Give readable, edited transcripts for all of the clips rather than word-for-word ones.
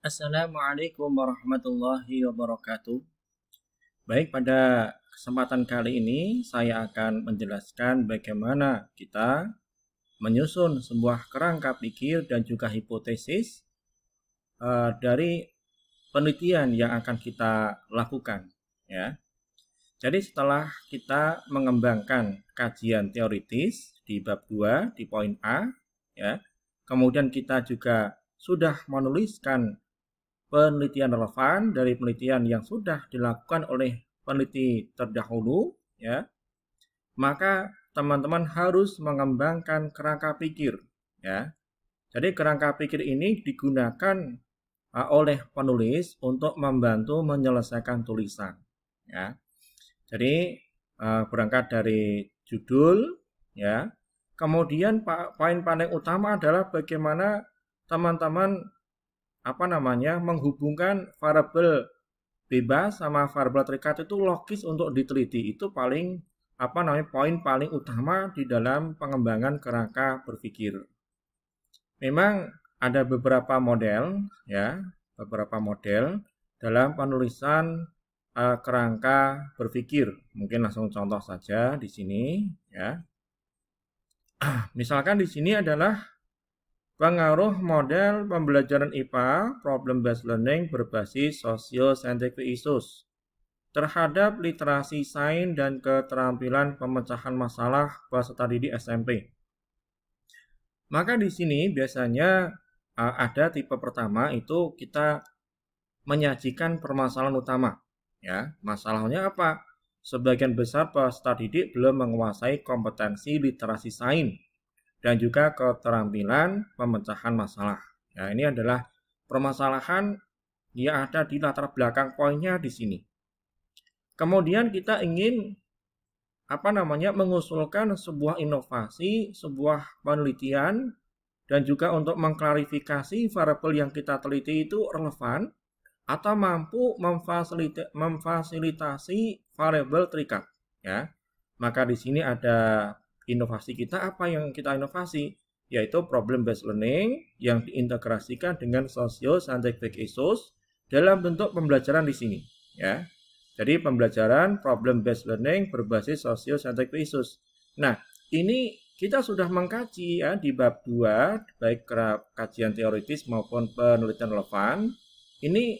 Assalamualaikum warahmatullahi wabarakatuh. Baik, pada kesempatan kali ini saya akan menjelaskan bagaimana kita menyusun sebuah kerangka pikir dan juga hipotesis dari penelitian yang akan kita lakukan. Ya. Jadi setelah kita mengembangkan kajian teoritis di bab 2 di poin A, ya, kemudian kita juga sudah menuliskan penelitian relevan dari penelitian yang sudah dilakukan oleh peneliti terdahulu, ya, maka teman-teman harus mengembangkan kerangka pikir, ya. Jadi kerangka pikir ini digunakan oleh penulis untuk membantu menyelesaikan tulisan, ya. Jadi berangkat dari judul, ya. Kemudian poin paling utama adalah bagaimana teman-teman menghubungkan variabel bebas sama variabel terikat itu logis untuk diteliti. Itu poin paling utama di dalam pengembangan kerangka berpikir. Memang ada beberapa model, ya, dalam penulisan kerangka berpikir. Mungkin langsung contoh saja di sini, ya. Misalkan di sini adalah pengaruh model pembelajaran IPA problem based learning berbasis socio-scientific issues terhadap literasi sains dan keterampilan pemecahan masalah peserta didik SMP. Maka di sini biasanya ada tipe pertama itu kita menyajikan permasalahan utama. Ya, masalahnya apa? Sebagian besar peserta didik belum menguasai kompetensi literasi sains dan juga keterampilan pemecahan masalah. Ya, ini adalah permasalahan yang ada di latar belakang poinnya di sini. Kemudian kita ingin mengusulkan sebuah inovasi, sebuah penelitian, dan juga untuk mengklarifikasi variabel yang kita teliti itu relevan atau mampu memfasilitasi variabel terikat. Ya, maka di sini ada inovasi kita. Apa yang kita inovasi? Yaitu problem based learning yang diintegrasikan dengan socio-scientific issues dalam bentuk pembelajaran di sini, ya. Jadi pembelajaran problem based learning berbasis socio-scientific issues. Nah, ini kita sudah mengkaji, ya, di bab 2 baik kajian teoritis maupun penelitian relevan. Ini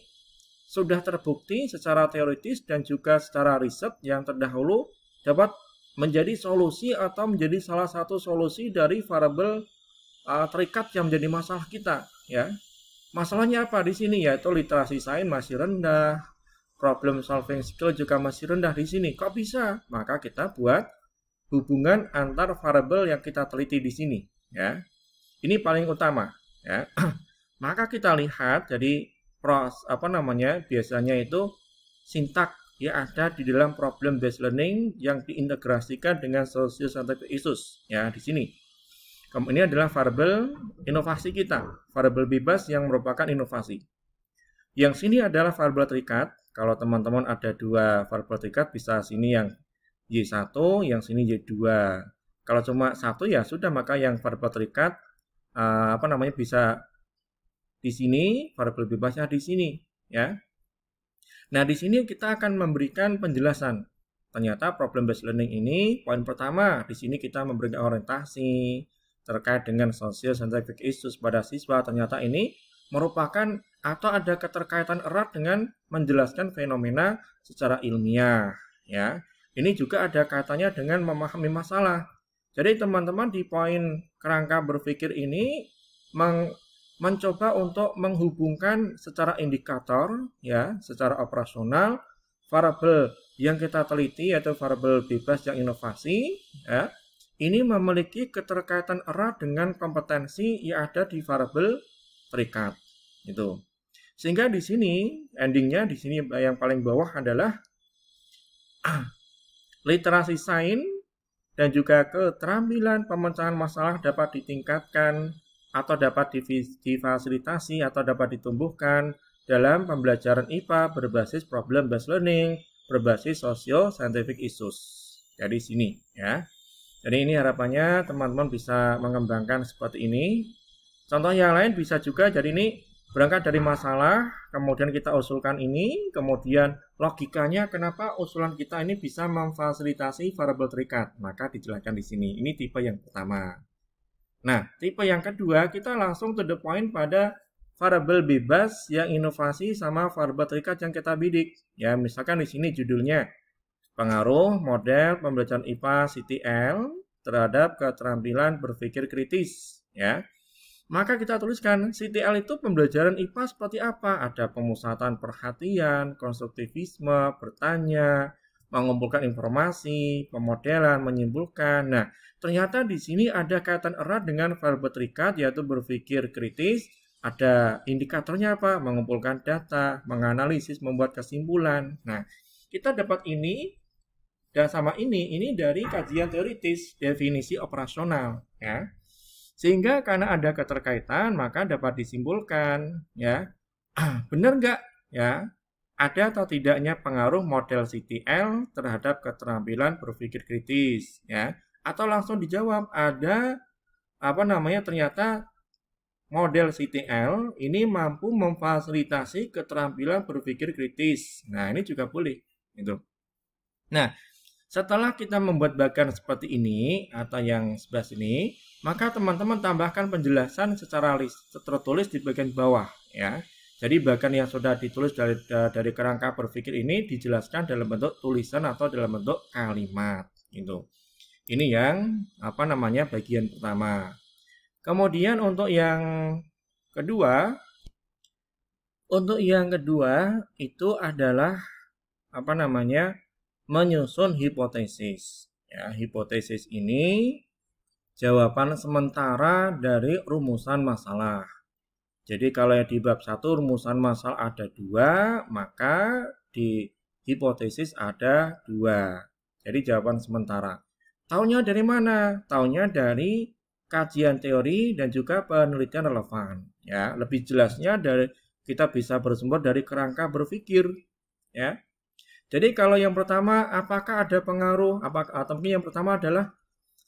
sudah terbukti secara teoritis dan juga secara riset yang terdahulu dapat menjadi solusi atau menjadi salah satu solusi dari variabel terikat yang menjadi masalah kita, ya. Masalahnya apa di sini? Yaitu literasi sains masih rendah, problem solving skill juga masih rendah di sini. Kok bisa? Maka kita buat hubungan antar variabel yang kita teliti di sini, ya. Ini paling utama, ya. Maka kita lihat jadi biasanya itu sintak yang ada di dalam problem based learning yang diintegrasikan dengan socio-scientific issues, ya, di sini. Ini adalah variabel inovasi kita, variabel bebas yang merupakan inovasi. Yang sini adalah variabel terikat. Kalau teman-teman ada dua variabel terikat, bisa sini yang Y1, yang sini Y2. Kalau cuma satu ya sudah, maka yang variabel terikat bisa di sini, variabel bebasnya di sini, ya. Nah, di sini kita akan memberikan penjelasan. Ternyata problem based learning ini, poin pertama, di sini kita memberikan orientasi terkait dengan socio-scientific issues pada siswa. Ternyata ini merupakan atau ada keterkaitan erat dengan menjelaskan fenomena secara ilmiah, ya. Ini juga ada kaitannya dengan memahami masalah. Jadi teman-teman di poin kerangka berpikir ini mencoba untuk menghubungkan secara indikator, ya, secara operasional variabel yang kita teliti yaitu variabel bebas yang inovasi, ya, ini memiliki keterkaitan erat dengan kompetensi yang ada di variabel terikat, itu. Sehingga di sini endingnya di sini yang paling bawah adalah literasi sains dan juga keterampilan pemecahan masalah dapat ditingkatkan atau dapat difasilitasi atau dapat ditumbuhkan dalam pembelajaran IPA berbasis problem based learning berbasis socio-scientific issues. Jadi sini, ya. Jadi ini harapannya teman-teman bisa mengembangkan seperti ini. Contoh yang lain bisa juga, jadi ini Berangkat dari masalah, kemudian kita usulkan ini, kemudian logikanya kenapa usulan kita ini bisa memfasilitasi variabel terikat. Maka dijelaskan di sini. Ini tipe yang pertama. Nah, tipe yang kedua, kita langsung to the point pada variabel bebas yang inovasi sama variabel terikat yang kita bidik. Ya, misalkan di sini judulnya pengaruh model pembelajaran IPA CTL terhadap keterampilan berpikir kritis. Ya. Maka kita tuliskan CTL itu pembelajaran IPA seperti apa? Ada pemusatan perhatian, konstruktivisme, bertanya, mengumpulkan informasi, pemodelan, menyimpulkan. Nah, ternyata di sini ada kaitan erat dengan variabel terikat yaitu berpikir kritis. Ada indikatornya apa? Mengumpulkan data, menganalisis, membuat kesimpulan. Nah, kita dapat ini dan sama ini dari kajian teoritis, definisi operasional, ya. Sehingga karena ada keterkaitan maka dapat disimpulkan ya benar nggak ya ada atau tidaknya pengaruh model CTL terhadap keterampilan berpikir kritis ya atau langsung dijawab ada ternyata model CTL ini mampu memfasilitasi keterampilan berpikir kritis. Nah ini juga boleh gitu. Nah setelah kita membuat bagan seperti ini atau yang sebelah sini, maka teman-teman tambahkan penjelasan secara tertulis di bagian bawah ya. Jadi bagan yang sudah ditulis dari kerangka berpikir ini dijelaskan dalam bentuk tulisan atau dalam bentuk kalimat gitu. Ini yang bagian pertama. Kemudian untuk yang kedua itu adalah menyusun hipotesis. Ya, hipotesis ini jawaban sementara dari rumusan masalah. Jadi kalau di bab 1 rumusan masalah ada 2, maka di hipotesis ada 2. Jadi jawaban sementara. Taunya dari mana? Taunya dari kajian teori dan juga penelitian relevan. Ya, lebih jelasnya kita bisa bersumber dari kerangka berpikir. Ya. Jadi kalau yang pertama, apakah ada pengaruh? Atau mungkin yang pertama adalah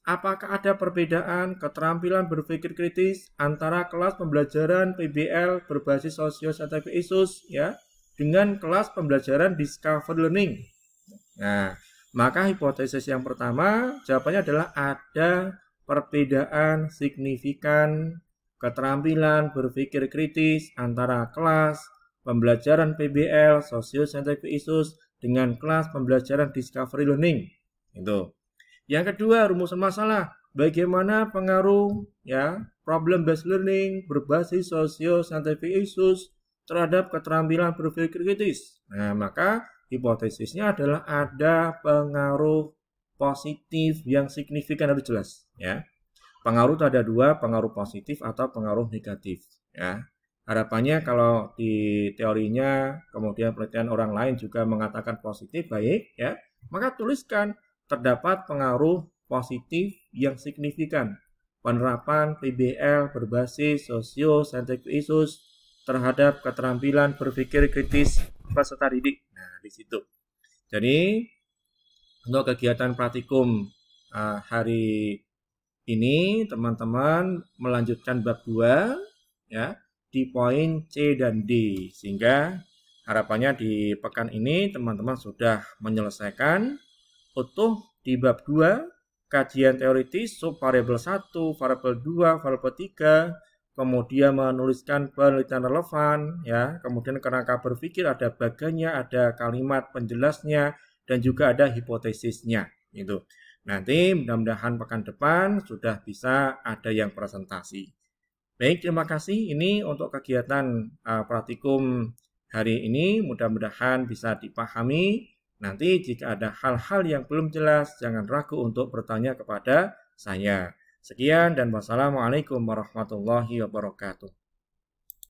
apakah ada perbedaan keterampilan berpikir kritis antara kelas pembelajaran PBL berbasis sosio-scientific issues ya dengan kelas pembelajaran discovery learning. Nah, maka hipotesis yang pertama jawabannya adalah ada perbedaan signifikan keterampilan berpikir kritis antara kelas pembelajaran PBL sosio-scientific issues dengan kelas pembelajaran discovery learning. Itu. Yang kedua, rumusan masalah. Bagaimana pengaruh ya problem based learning berbasis socio-scientific issues terhadap keterampilan berpikir kritis. Nah, maka hipotesisnya adalah ada pengaruh positif yang signifikan harus jelas ya. Pengaruh itu ada 2, pengaruh positif atau pengaruh negatif ya. Harapannya kalau di teorinya kemudian penelitian orang lain juga mengatakan positif baik ya, maka tuliskan terdapat pengaruh positif yang signifikan penerapan PBL berbasis sosio-scientific issues terhadap keterampilan berpikir kritis peserta didik. Nah, di situ. Jadi untuk kegiatan praktikum hari ini teman-teman melanjutkan bab 2 ya. Di poin C dan D, sehingga harapannya di pekan ini teman-teman sudah menyelesaikan utuh di bab 2 kajian teoritis sub variabel 1, variabel 2, variabel 3, kemudian menuliskan penelitian relevan ya, kemudian kerangka berpikir ada bagannya, ada kalimat penjelasnya dan juga ada hipotesisnya itu. Nanti mudah-mudahan pekan depan sudah bisa ada yang presentasi. Baik, terima kasih. Ini untuk kegiatan praktikum hari ini. Mudah-mudahan bisa dipahami. Nanti jika ada hal-hal yang belum jelas, jangan ragu untuk bertanya kepada saya. Sekian dan wassalamualaikum warahmatullahi wabarakatuh.